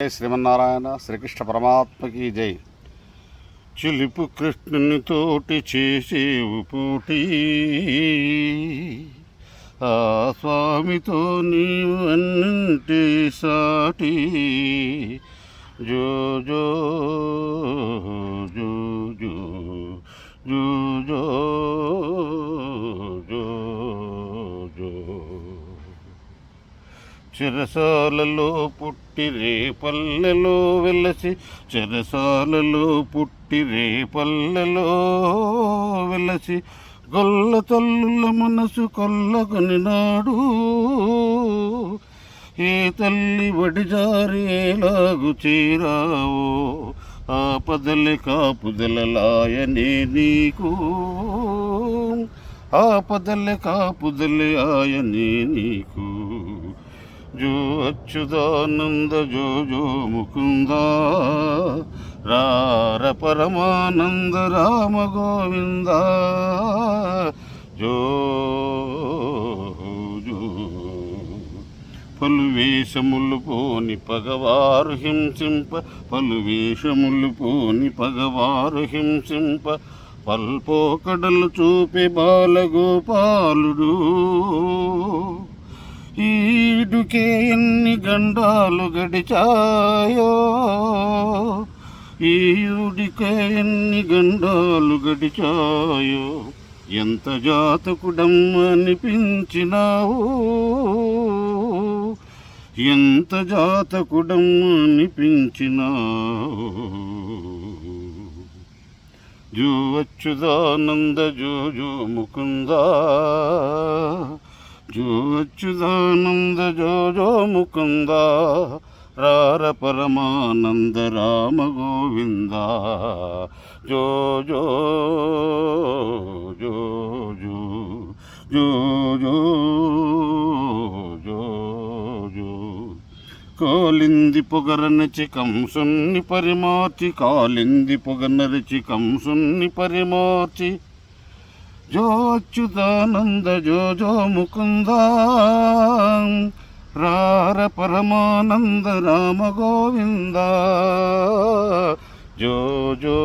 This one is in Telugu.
జై శ్రీమన్నారాయణ. శ్రీకృష్ణ పరమాత్మకి జై. చిలుపు కృష్ణుని తోటి చేసేవు పూటి, ఆ స్వామితో నీవు అన్నింటి సాటి. జో జో జో జో జో జో జో జో. చెరసాలలో పుట్టి రేపల్లెలో వెలసి, చెరసాలలో పుట్టి రేపల్లెలో వెలసి, గొల్ల తల్లుల మనసు కొల్లగొనినాడు. ఏ తల్లి వడిజారి ఎలాగు చేరావో, ఆపదలే కాపుదలలాయనే నీకు, ఆపదలే కాపుదలే ఆయనే నీకు. జో అచ్యుతానంద జో జో ముకుంద, రార పరమానంద రామ గోవింద. జో జో. పలు వేషములు పోని పగవారు హింసింప, పలు వేషములు పోని పగవారు హింసింప, పల్పోకడలు చూపే బాలగోపాలుడు. ఈడుకే ఎన్ని గండాలు గడిచాయో, ఈడుకే ఎన్ని గండాలు గడిచాయో, ఎంత జాతకుడమ్మ అనిపించినావు, ఎంత జాతకుడమ్మ అనిపించినావు. జో అచ్యుతానంద జో జో ముకుంద, జో అచ్యుతానంద జో జో ముకుంద, రార పరమానంద రామ గోవింద. జో జో జో జో జో జో జో జో. కాలింది పొగరనచి కంసుని పరిమార్చి, కాలింది పొగనరిచి కంసుని పరిమార్చి. జో అచ్యుతానంద జో జో ముకుంద, రార పరమానంద రామ గోవింద. జో జో